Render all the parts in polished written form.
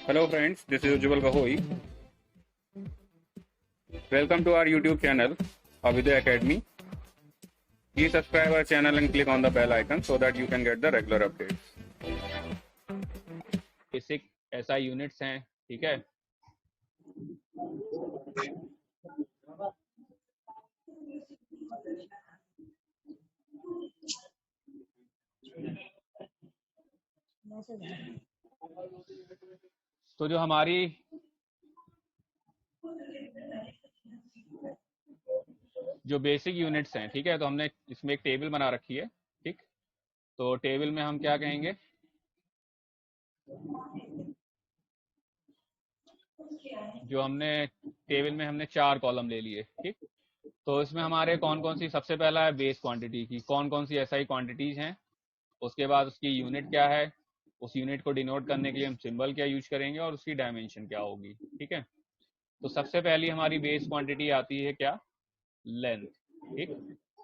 Hello friends, this is Ujjwal Kahoi. Welcome to our YouTube channel, Avidya Academy. Please subscribe our channel and click on the bell icon so that you can get the regular updates. Basic ऐसा units हैं, ठीक है। तो जो हमारी जो basic units हैं, ठीक है, तो हमने इसमें एक टेबल बना रखी है, ठीक। तो टेबल में हम क्या कहेंगे, जो हमने टेबल में हमने 4 कॉलम ले लिए, ठीक। तो इसमें हमारे कौन कौन सी, सबसे पहला है बेस क्वांटिटी की, कौन कौन सी एसआई क्वांटिटीज हैं। उसके बाद उसकी यूनिट क्या है, उस यूनिट को डिनोट करने के लिए हम सिंबल क्या यूज करेंगे और उसकी डायमेंशन क्या होगी, ठीक है। तो सबसे पहली हमारी बेस क्वांटिटी आती है क्या, लेंथ, ठीक।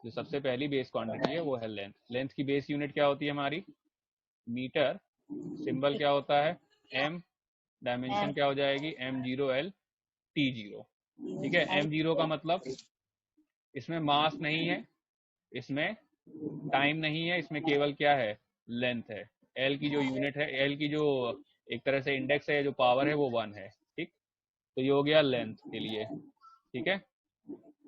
जो सबसे पहली बेस क्वांटिटी है वो है लेंथ। लेंथ की बेस यूनिट क्या होती है हमारी, मीटर। सिंबल क्या होता है, एम। डायमेंशन क्या हो जाएगी, m0l t0, ठीक है। m0 का मतलब इसमें मास नहीं है, इसमें टाइम नहीं है, इसमें केवल क्या है, लेंथ है। एल की जो यूनिट है, एल की जो एक तरह से इंडेक्स है, जो पावर है वो 1 है, ठीक। तो ये हो गया लेंथ के लिए, ठीक है।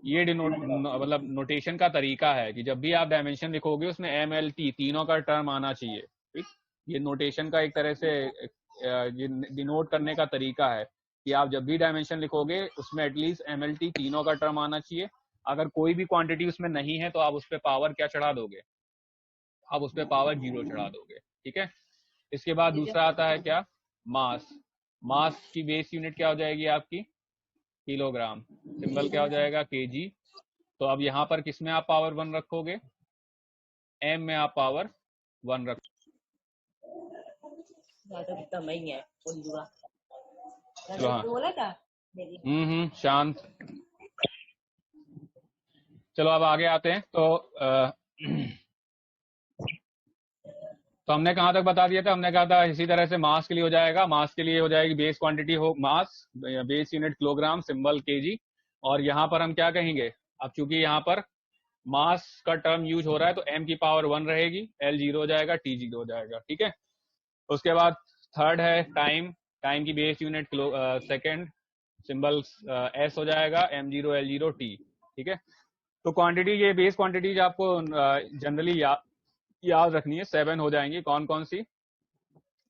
ये डिनोट मतलब नोटेशन का तरीका है कि जब भी आप डायमेंशन लिखोगे उसमें एम एल टी तीनों का टर्म आना चाहिए, ठीक। ये नोटेशन का एक तरह से डिनोट करने का तरीका है कि आप जब भी डायमेंशन लिखोगे उसमें एटलीस्ट एम एल टी तीनों का टर्म आना चाहिए। अगर कोई भी क्वांटिटी उसमें नहीं है तो आप उस पर पावर क्या चढ़ा दोगे, आप उस पर पावर 0 चढ़ा दोगे, ठीक है। इसके बाद दूसरा आता है क्या, मास। मास की बेस यूनिट क्या हो जाएगी आपकी, किलोग्राम। सिंबल क्या हो जाएगा, केजी। तो अब यहाँ पर किस में आप पावर 1 रखोगे, एम में आप पावर 1 रखोगे। शांत। चलो अब आगे आते हैं। तो हमने कहाँ तक बता दिया था, हमने कहा था इसी तरह से मास के लिए हो जाएगा, मास के लिए हो जाएगी बेस क्वांटिटी हो mass, base unit kilogram, symbol KG. और यहाँ पर हम क्या कहेंगे, अब चूंकि यहाँ पर मास का टर्म यूज हो रहा है तो m की पावर 1 रहेगी, l 0 हो जाएगा, t 0 हो जाएगा, ठीक है। उसके बाद थर्ड है टाइम। टाइम की base unit kilo second, symbol s हो जाएगा, m0 l0 t, ठीक है। तो क्वांटिटी, ये बेस क्वांटिटीज आपको जनरली याद रखनी है, 7 हो जाएंगी। कौन कौन सी,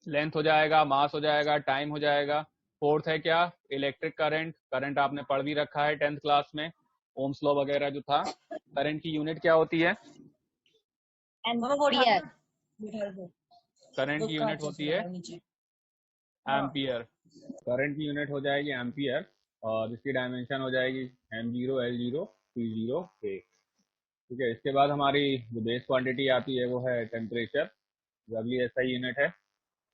लेंथ हो जाएगा, मास हो जाएगा, टाइम हो जाएगा। फोर्थ है क्या, इलेक्ट्रिक करंट। करंट आपने पढ़ भी रखा है 10th क्लास में, ओम्स लॉ वगैरह जो था। करंट की यूनिट क्या होती है, करंट की यूनिट होती है एम्पियर। करंट की यूनिट हो जाएगी एम्पियर और इसकी डायमेंशन हो जाएगी m0 l0 t0 k, ठीक है। इसके बाद हमारी जो बेस क्वांटिटी आती है वो है टेम्परेचर, जो अगली ऐसा यूनिट है।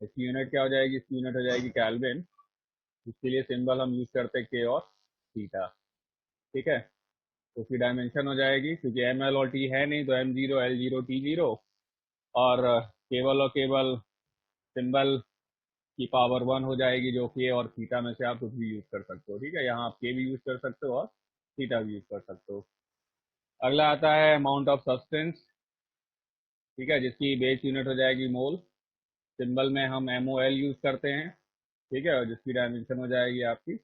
इसकी यूनिट क्या हो जाएगी, इसकी यूनिट हो जाएगी केल्विन। इसके लिए सिंबल हम यूज करते हैं के और थीटा, ठीक है। तो उसकी डायमेंशन हो जाएगी, क्योंकि एम एल और टी है नहीं तो m0 l0 t0, और केवल और केवल सिंबल की पावर 1 हो जाएगी, जो के और थीटा में से आप कुछ भी यूज कर सकते हो, ठीक है। यहाँ आप के भी यूज कर सकते हो और थीटा भी यूज कर सकते हो। अगला आता है अमाउंट ऑफ सब्सटेंस, ठीक है, जिसकी बेस यूनिट हो जाएगी मोल। सिंबल में हम MOL यूज करते हैं, ठीक है, और जिसकी डायमेंशन हो जाएगी आपकी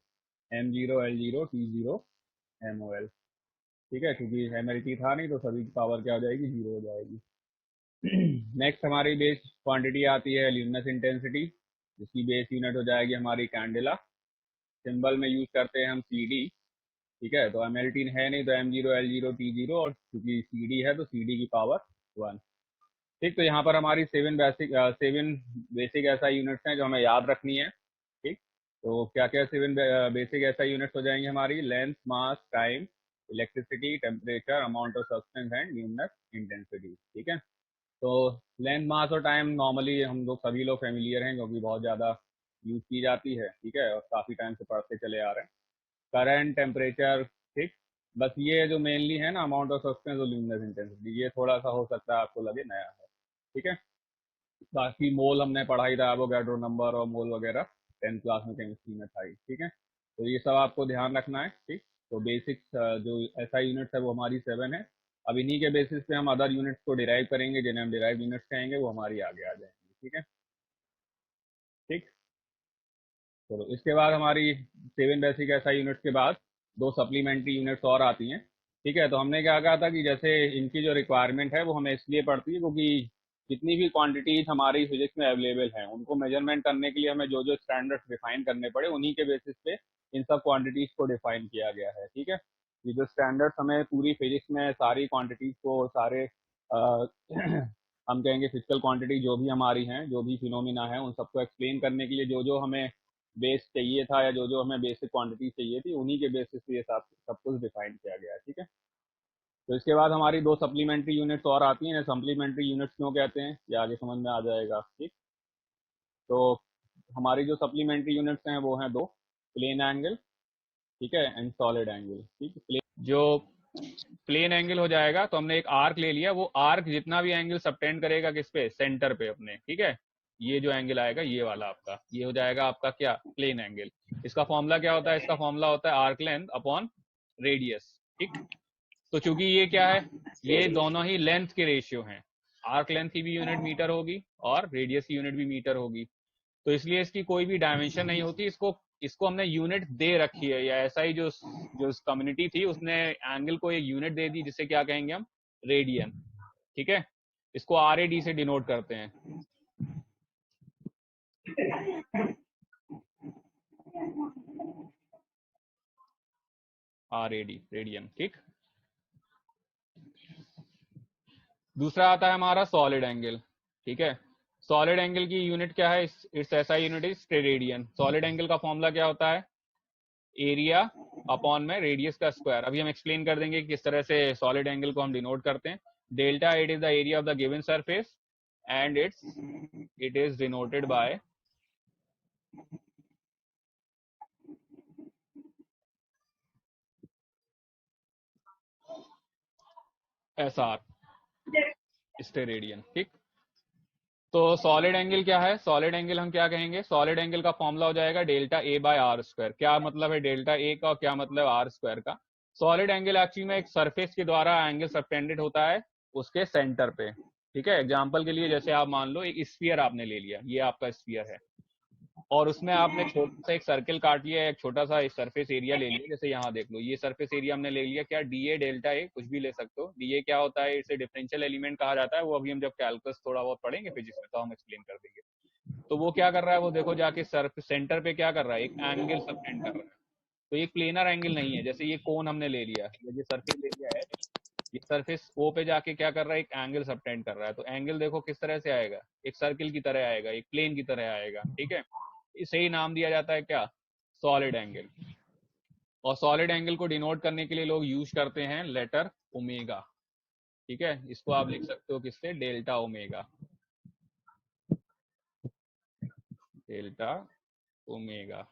m0 l0 t0 MOL, ठीक है। क्योंकि MLT था नहीं तो सभी की पावर क्या हो जाएगी, 0 हो जाएगी। नेक्स्ट हमारी बेस क्वांटिटी आती है ल्यूमिनस इंटेंसिटी, जिसकी बेस यूनिट हो जाएगी हमारी कैंडेला। सिंबल में यूज करते हैं हम CD, ठीक है। तो MLT है नहीं तो m0 l0 t0, और क्योंकि CD है तो CD की पावर 1, ठीक। तो यहाँ पर हमारी 7 बेसिक ऐसा यूनिट्स हैं जो हमें याद रखनी है, ठीक। तो क्या क्या 7 बेसिक ऐसा यूनिट्स हो जाएंगे हमारी, length, mass, time, electricity, temperature, amount of substance and luminous intensity, ठीक है। तो लेंथ, मास और टाइम नॉर्मली हम लोग सभी लोग फेमिलियर हैं, क्योंकि बहुत ज़्यादा यूज की जाती है, ठीक है, और काफ़ी टाइम से पढ़ते चले आ रहे हैं। करंट, टेम्परेचर, ठीक। बस ये जो मेनली है ना, अमाउंट ऑफ सब्सटेंस और ल्यूमिनस इंटेंसिटी, ये थोड़ा सा हो सकता है आपको लगे नया है, ठीक है। बाकी मोल हमने पढ़ा ही था, एवोगाड्रो नंबर और मोल वगैरह, 10th क्लास में केमिस्ट्री में था ही, ठीक है। तो ये सब आपको ध्यान रखना है, ठीक। तो बेसिक्स जो ऐसा यूनिट्स है वो हमारी 7 है। अब इन्हीं के बेसिस पे हम अदर यूनिट्स को डिराइव करेंगे, जिन्हें हम डिराइव यूनिट्स कहेंगे, वो हमारी आगे आ जाएंगे, ठीक है। ठीक, चलो इसके बाद हमारी 7 बेसिक ऐसा यूनिट्स के बाद 2 सप्लीमेंट्री यूनिट्स और आती हैं, ठीक है। तो हमने क्या कहा था कि जैसे इनकी जो रिक्वायरमेंट है वो हमें इसलिए पड़ती है क्योंकि जितनी भी क्वांटिटीज हमारी फिजिक्स में अवेलेबल हैं उनको मेजरमेंट करने के लिए हमें जो जो स्टैंडर्ड्स डिफाइन करने पड़े, उन्हीं के बेसिस पे इन सब क्वांटिटीज को डिफाइन किया गया है, ठीक है। ये जो स्टैंडर्ड्स हमें पूरी फिजिक्स में सारी क्वांटिटीज को सारे हम कहेंगे फिजिकल क्वांटिटी जो भी हमारी हैं, जो भी फिनोमिना है, उन सबको एक्सप्लेन करने के लिए जो जो हमें बेस चाहिए था या जो जो हमें बेसिक क्वांटिटी चाहिए थी, उन्हीं के बेसिस पे ये सब कुछ डिफाइन किया गया है, ठीक है। तो इसके बाद हमारी 2 सप्लीमेंट्री यूनिट्स और आती हैं। सप्लीमेंट्री यूनिट्स क्यों कहते हैं ये आगे समझ में आ जाएगा, ठीक। तो हमारी जो सप्लीमेंट्री यूनिट्स हैं वो हैं 2, प्लेन एंगल, ठीक है, एंड सॉलिड एंगल, ठीक। जो प्लेन एंगल हो जाएगा तो हमने एक आर्क ले लिया, वो आर्क जितना भी एंगल सबटेंड करेगा किस पे, सेंटर पे अपने, ठीक है। ये जो एंगल आएगा ये वाला आपका, ये हो जाएगा आपका क्या, प्लेन एंगल। इसका फॉर्मूला क्या होता है, इसका फॉर्मूला होता है आर्क लेंथ अपॉन रेडियस, ठीक। तो चूंकि ये क्या है, ये दोनों ही लेंथ के रेशियो हैं, आर्क लेंथ की भी यूनिट मीटर होगी और रेडियस की यूनिट भी मीटर होगी, तो इसलिए इसकी कोई भी डायमेंशन नहीं होती। इसको हमने यूनिट दे रखी है, या ऐसा ही जो कम्युनिटी थी उसने एंगल को एक यूनिट दे दी, जिसे क्या कहेंगे हम, रेडियन, ठीक है। इसको RAD से डिनोट करते हैं, RAD, रेडियन, ठीक। दूसरा आता है हमारा सॉलिड एंगल, ठीक है। सॉलिड एंगल की यूनिट क्या है, इट्स ऐसा unit is steradian. Solid angle का फॉर्मूला क्या होता है, एरिया अपॉन में रेडियस का स्क्वायर। अभी हम एक्सप्लेन कर देंगे किस तरह से सॉलिड एंगल को हम डिनोट करते हैं। Delta it is the area of the given surface and it is denoted by SR, steradian, ठीक। तो सॉलिड एंगल क्या है, सॉलिड एंगल हम क्या कहेंगे, सॉलिड एंगल का फॉर्मूला हो जाएगा delta A by R square. क्या मतलब है डेल्टा A का और क्या मतलब आर स्क्वायर का। सॉलिड एंगल एक्चुअली में एक सरफेस के द्वारा एंगल सबटेंडेड होता है उसके सेंटर पे, ठीक है। एग्जांपल के लिए जैसे आप मान लो एक स्फीयर आपने ले लिया, ये आपका स्फीयर है, और उसमें आपने छोटा सा एक सर्किल काट लिया, एक छोटा सा एक सरफेस एरिया ले लिया, जैसे यहाँ देख लो ये सरफेस एरिया हमने ले लिया, क्या DA डेल्टा A, कुछ भी ले सकते हो। DA क्या होता है, इसे डिफरेंशियल एलिमेंट कहा जाता है, वो अभी हम जब कैलकुलस थोड़ा बहुत पढ़ेंगे फिजिक्स में तो हम एक्सप्लेन कर देंगे। तो वो क्या कर रहा है, वो देखो जाके सेंटर पे क्या कर रहा है, एक एंगल सबटेंड कर रहा है। तो ये प्लेनर एंगल नहीं है, जैसे ये कोन हमने ले लिया, ये सरफेस एरिया है, ये सरफेस O पे जाके क्या कर रहा है, एक एंगल सबटेंड कर रहा है। तो एंगल देखो किस तरह से आएगा, एक सर्किल की तरह आएगा, एक प्लेन की तरह आएगा, ठीक है। इसे ही नाम दिया जाता है क्या, सॉलिड एंगल। और सॉलिड एंगल को डिनोट करने के लिए लोग यूज करते हैं लेटर ओमेगा, ठीक है। इसको आप लिख सकते हो किससे, डेल्टा ओमेगा, डेल्टा ओमेगा,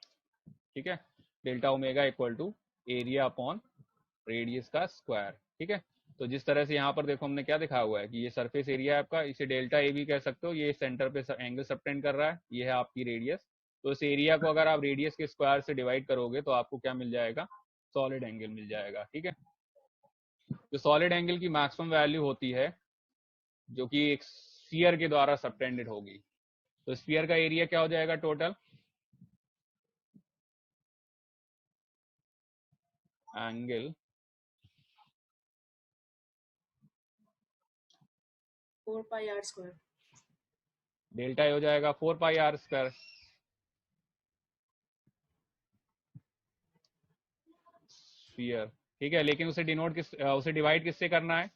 ठीक है। Delta omega equal to area upon radius का स्क्वायर, ठीक है। तो जिस तरह से यहाँ पर देखो हमने क्या दिखा हुआ है कि ये सरफेस एरिया है आपका, इसे डेल्टा A भी कह सकते हो, ये सेंटर पे एंगल सबटेंड कर रहा है, ये है आपकी रेडियस। तो इस एरिया को अगर आप रेडियस के स्क्वायर से डिवाइड करोगे तो आपको क्या मिल जाएगा, सॉलिड एंगल मिल जाएगा, ठीक है। जो सॉलिड एंगल की मैक्सिमम वैल्यू होती है जो कि एक स्फीयर के द्वारा सबटेंडेड होगी, तो स्फीयर का एरिया क्या हो जाएगा total, angle 4 pi R square, delta हो जाएगा 4 पाई आर स्क्वायर, स्फीयर, ठीक है। लेकिन उसे डिनोट उसे डिवाइड किससे करना है,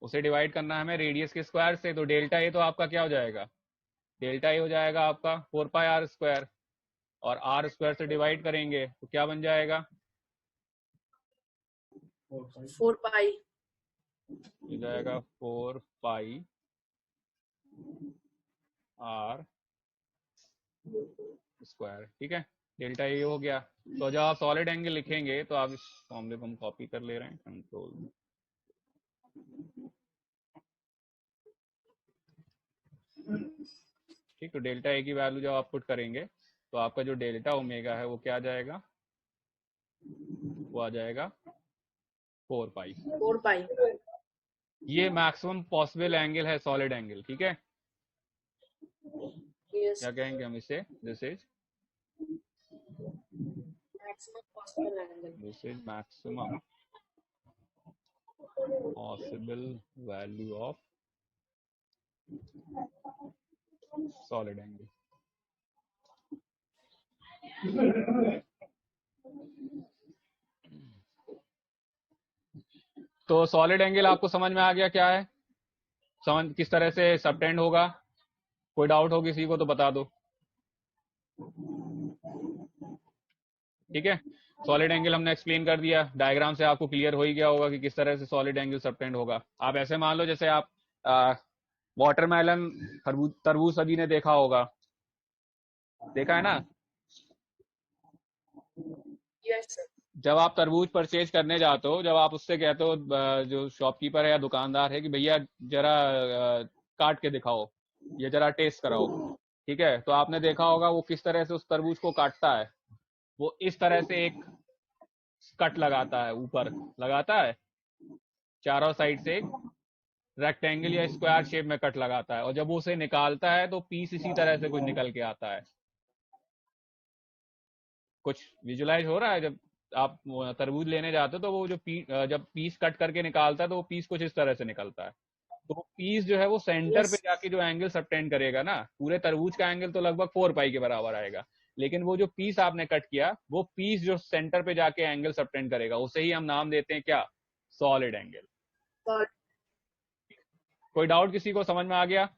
उसे डिवाइड करना है हमें रेडियस के स्क्वायर से। तो डेल्टा ए तो आपका क्या हो जाएगा, डेल्टा ए हो जाएगा आपका 4 पाई आर स्क्वायर, और आर स्क्वायर से डिवाइड करेंगे तो क्या बन जाएगा, 4 पाई हो जाएगा 4 पाई आर स्क्वायर, ठीक है। डेल्टा ए हो गया। तो जब आप सॉलिड एंगल लिखेंगे तो आप इस फॉर्मूले को हम कॉपी कर ले रहे हैं, कंट्रोल ठीक, तो डेल्टा ए की वैल्यू जब आप पुट करेंगे तो आपका जो डेल्टा ओमेगा है वो क्या आ जाएगा, वो आ जाएगा 4 पाई। 4 पाई। ये मैक्सिमम पॉसिबल एंगल है सॉलिड एंगल, ठीक है। यस। क्या कहेंगे हम इसे, this is maximum possible angle. Maximum possible value of solid angle. तो सॉलिड एंगल आपको समझ में आ गया क्या है, समझ किस तरह से सबटेंड होगा। कोई डाउट हो किसी को तो बता दो, ठीक है। सॉलिड एंगल हमने एक्सप्लेन कर दिया, डायग्राम से आपको क्लियर हो ही गया होगा कि किस तरह से सॉलिड एंगल सबटेंड होगा। आप ऐसे मान लो जैसे आप वाटरमेलन, तरबूज सभी ने देखा होगा, देखा है ना। Yes sir. जब आप तरबूज परचेज करने जाते हो, जब आप उससे कहते हो जो शॉपकीपर है या दुकानदार है कि भैया जरा काट के दिखाओ, ये जरा टेस्ट कराओ, ठीक है, तो आपने देखा होगा वो किस तरह से उस तरबूज को काटता है। वो इस तरह से एक कट लगाता है, ऊपर लगाता है, चारों साइड से एक रेक्टेंगल या स्क्वायर शेप में कट लगाता है, और जब वो उसे निकालता है तो पीस इसी तरह से कुछ निकल के आता है। कुछ विजुलाइज हो रहा है, जब आप तरबूज लेने जाते हो तो वो जो जब पीस कट करके निकालता है तो वो पीस कुछ इस तरह से निकलता है। तो वो पीस जो है वो सेंटर पे यस। जाके जो एंगल सबटेंड करेगा ना, पूरे तरबूज का एंगल तो लगभग 4 पाई के बराबर आएगा, लेकिन वो जो पीस आपने कट किया, वो पीस जो सेंटर पे जाके एंगल सबटेंड करेगा, उसे ही हम नाम देते हैं क्या, सॉलिड एंगल। कोई डाउट किसी को, समझ में आ गया।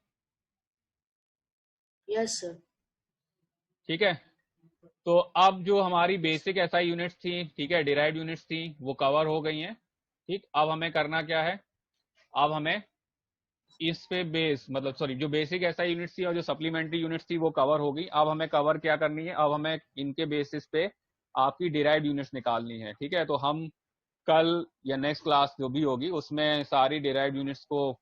Yes sir. ठीक है, तो अब जो हमारी बेसिक एसआई यूनिट्स थी, ठीक है, डिराइव्ड यूनिट्स थी, वो कवर हो गई हैं। ठीक, अब हमें करना क्या है, अब हमें इस पे बेस, मतलब सॉरी, जो बेसिक एसआई यूनिट्स थी और जो सप्लीमेंट्री यूनिट्स थी वो कवर हो गई। अब हमें कवर क्या करनी है, अब हमें इनके बेसिस पे आपकी डिराइव्ड यूनिट्स निकालनी है। ठीक है, तो हम कल या नेक्स्ट क्लास जो भी होगी उसमें सारी डिराइव्ड यूनिट्स को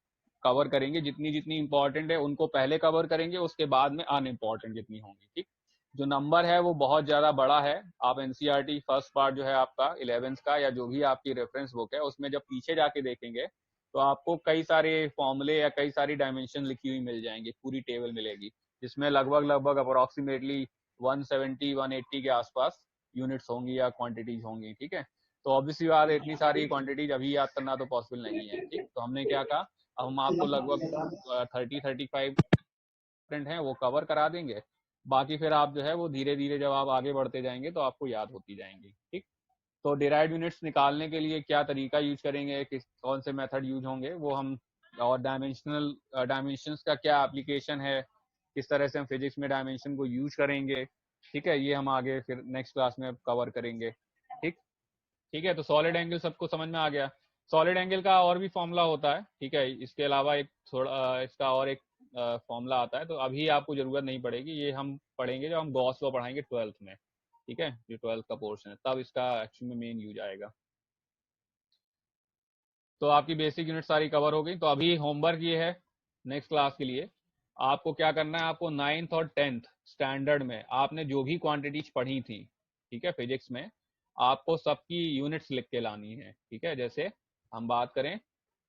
कवर करेंगे, जितनी जितनी इंपॉर्टेंट है उनको पहले कवर करेंगे, उसके बाद में अनइम्पॉर्टेंट जितनी होंगी। ठीक, जो नंबर है वो बहुत ज्यादा बड़ा है। आप एनसीईआरटी फर्स्ट पार्ट जो है आपका 11th का, या जो भी आपकी रेफरेंस बुक है, उसमें जब पीछे जाके देखेंगे तो आपको कई सारे फॉर्मूले या कई सारी डायमेंशन लिखी हुई मिल जाएंगी, पूरी टेबल मिलेगी, जिसमें लगभग लगभग अप्रोक्सीमेटली 170 180 के आसपास यूनिट्स होंगी या क्वांटिटीज होंगी। ठीक है, तो ऑब्वियसली बात है, इतनी सारी क्वांटिटीज अभी याद करना तो पॉसिबल नहीं है। ठीक, तो हमने क्या कहा, अब हम आपको लगभग 30-35 हैं वो कवर करा देंगे, बाकी फिर आप जो है वो धीरे धीरे जब आप आगे बढ़ते जाएंगे तो आपको याद होती जाएंगी। ठीक, तो डिराइव्ड यूनिट्स निकालने के लिए क्या तरीका यूज करेंगे, किस कौन से मेथड यूज होंगे वो हम, और डायमेंशंस का क्या एप्लीकेशन है, किस तरह से हम फिजिक्स में डायमेंशन को यूज करेंगे, ठीक है, ये हम आगे फिर नेक्स्ट क्लास में कवर करेंगे। ठीक, ठीक है, तो सॉलिड एंगल सबको समझ में आ गया। सॉलिड एंगल का और भी फॉर्मूला होता है, ठीक है, इसके अलावा एक थोड़ा इसका और एक फॉर्मूला आता है, तो अभी आपको जरूरत नहीं पड़ेगी, ये हम पढ़ेंगे जब हम गॉस लॉ पढ़ाएंगे 12th में। ठीक है, जो 12th का पोर्शन है तब इसका एक्चुअली में मेन यूज आएगा। तो आपकी बेसिक यूनिट सारी कवर हो गई। तो अभी होमवर्क ये है नेक्स्ट क्लास के लिए, आपको क्या करना है, आपको 9th और 10th स्टैंडर्ड में आपने जो भी क्वांटिटीज पढ़ी थी, ठीक है, फिजिक्स में, आपको सबकी यूनिट्स लिख के लानी है। ठीक है, जैसे हम बात करें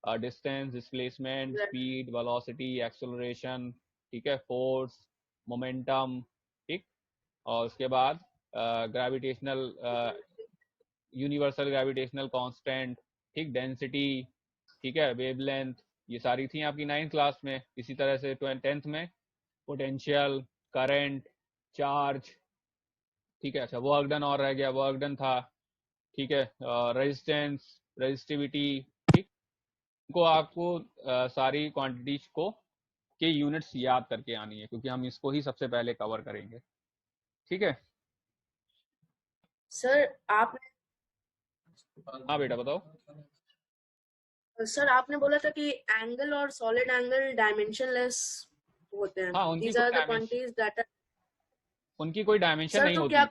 distance, displacement, speed, velocity, acceleration, ठीक है, फोर्स, मोमेंटम, ठीक, और उसके बाद ग्रेविटेशनल, यूनिवर्सल ग्रेविटेशनल कांस्टेंट, ठीक, डेंसिटी, ठीक है, वेवलेंथ, ये सारी थी आपकी 9th क्लास में। इसी तरह से 10th में पोटेंशियल, करंट, चार्ज, ठीक है, अच्छा वर्क डन और रह गया, वर्क डन था, ठीक है, रेजिस्टेंस, रेजिस्टिविटी, ठीक, इनको आपको सारी क्वांटिटीज को के यूनिट्स याद करके आनी है, क्योंकि हम इसको ही सबसे पहले कवर करेंगे। ठीक है, सर आपने हाँ बेटा बताओ। सर आपने बोला था कि एंगल और सॉलिड एंगल डायमेंशनलेस होते हैं। हाँ, उनकी दीज कोई are the dimension, quantities that are. उनकी कोई डायमेंशन सर नहीं तो क्या होती।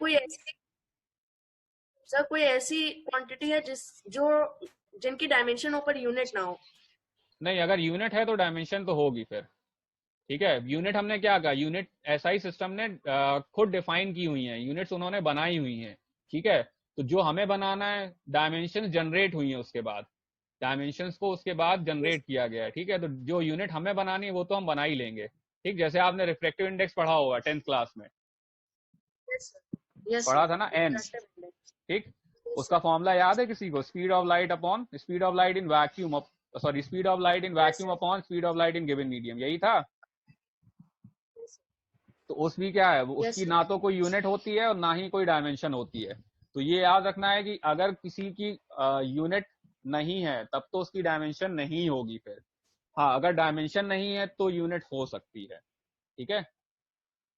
कोई ऐसी क्वांटिटी है जिनकी डायमेंशन ऊपर यूनिट ना हो? नहीं, अगर यूनिट है तो डायमेंशन तो होगी फिर, ठीक है, यूनिट हमने क्या कहा, यूनिट एसआई सिस्टम ने खुद डिफाइन की हुई है, यूनिट्स उन्होंने बनाई हुई हैं। ठीक है, तो जो हमें बनाना है, डायमेंशन जनरेट हुई है उसके बाद, डायमेंशंस को उसके बाद जनरेट किया गया है। ठीक है, तो जो यूनिट हमें बनानी है वो तो हम बना ही लेंगे। ठीक, जैसे आपने रिफ्लेक्टिव इंडेक्स पढ़ा होगा 10th क्लास में, यस सर, यस पढ़ा सर, था ना, एन। Refractive index. ठीक, यस उसका सर, फॉर्मूला याद है किसी को, speed of light upon speed of light in vacuum, sorry speed of light in yes vacuum sir, upon speed of light in given medium, यही था। यस तो उसकी क्या है, वो उसकी सर, ना तो कोई यूनिट होती है और ना ही कोई डायमेंशन होती है। तो ये याद रखना है कि अगर किसी की यूनिट नहीं है तब तो उसकी डायमेंशन नहीं होगी फिर। हाँ, अगर डायमेंशन नहीं है तो यूनिट हो सकती है। ठीक है,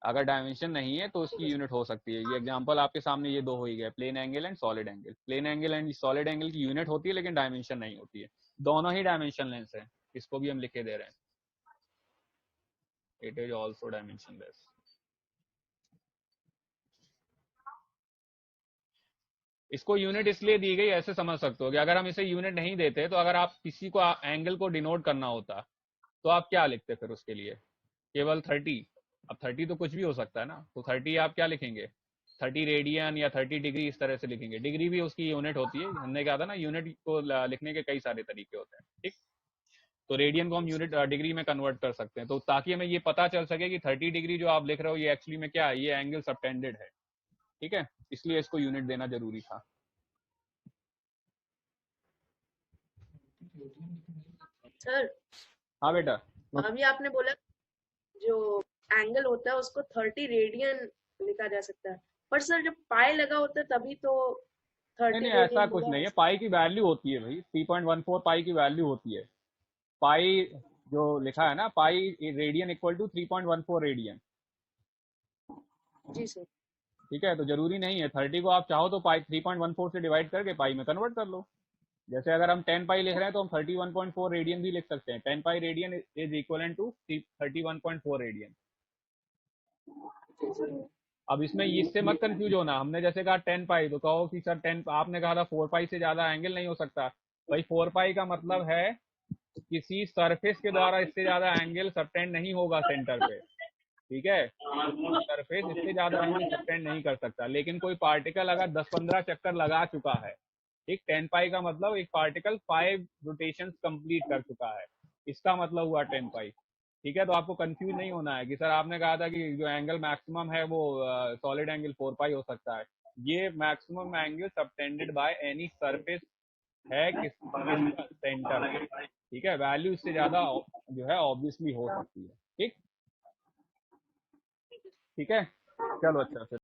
अगर डायमेंशन नहीं है तो उसकी यूनिट हो सकती है। ये एग्जांपल आपके सामने ये दो हो ही गए, plane angle and solid angle. Plane angle and solid angle की यूनिट होती है लेकिन डायमेंशन नहीं होती है। दोनों ही डायमेंशन लेंस है, इसको भी हम लिख के दे रहे हैं, it is also dimension less. इसको यूनिट इसलिए दी गई, ऐसे समझ सकते हो कि अगर हम इसे यूनिट नहीं देते तो अगर आप किसी को एंगल को डिनोट करना होता तो आप क्या लिखते फिर उसके लिए, केवल 30। अब 30 तो कुछ भी हो सकता है ना, तो 30 आप क्या लिखेंगे, 30 रेडियन या 30 डिग्री, इस तरह से लिखेंगे। डिग्री भी उसकी यूनिट होती है, हमने कहा था ना, यूनिट को लिखने के कई सारे तरीके होते हैं। ठीक, तो रेडियन को हम यूनिट डिग्री में कन्वर्ट कर सकते हैं, तो ताकि हमें ये पता चल सके कि 30 डिग्री जो आप लिख रहे हो ये एक्चुअली में क्या है, ये एंगल सबटेंडेड है। ठीक है, इसलिए इसको यूनिट देना जरूरी था। सर, हाँ बेटा, अभी आपने बोला जो एंगल होता है उसको 30 रेडियन लिखा जा सकता है, पर सर जब पाई लगा होता है तभी तो नहीं 30 नहीं, ऐसा रेडियन कुछ बोला नहीं है। है, पाई की वैल्यू होती है भाई, 3.14 पाई की वैल्यू होती है। पाई जो लिखा है ना, pi radian equal to 3.14 radian. जी सर। ठीक है, तो जरूरी नहीं है 30 को आप चाहो तो पाई 3.14 से डिवाइड करके पाई में कन्वर्ट कर लो। जैसे अगर हम 10 पाई लिख रहे हैं तो हम 31.4 रेडियन भी लिख सकते हैं, 10 pi radian is equal to 31.4 radian. अब इसमें इससे मत कंफ्यूज होना, हमने जैसे कहा 10 पाई तो कहो कि सर 10, आपने कहा था 4 पाई से ज्यादा एंगल नहीं हो सकता। भाई 4 पाई का मतलब है किसी सरफेस के द्वारा इससे ज्यादा एंगल सबटेंड नहीं होगा सेंटर पे। ठीक है, सरफेस इससे ज्यादा एंगल सबटेंड नहीं कर सकता, लेकिन कोई पार्टिकल अगर 10-15 चक्कर लगा चुका है, ठीक, 10 पाई का मतलब एक पार्टिकल 5 रोटेशन कंप्लीट कर चुका है, इसका मतलब हुआ 10 पाई। ठीक है, तो आपको कंफ्यूज नहीं होना है कि सर आपने कहा था कि जो एंगल मैक्सिमम है वो सॉलिड एंगल 4 पाई हो सकता है। ये maximum angle subtended by any surface है किसका, सेंटर पे। ठीक है, वैल्यू इससे ज्यादा जो है ऑब्वियसली हो सकती है। ठीक, ठीक है, चलो अच्छा फिर।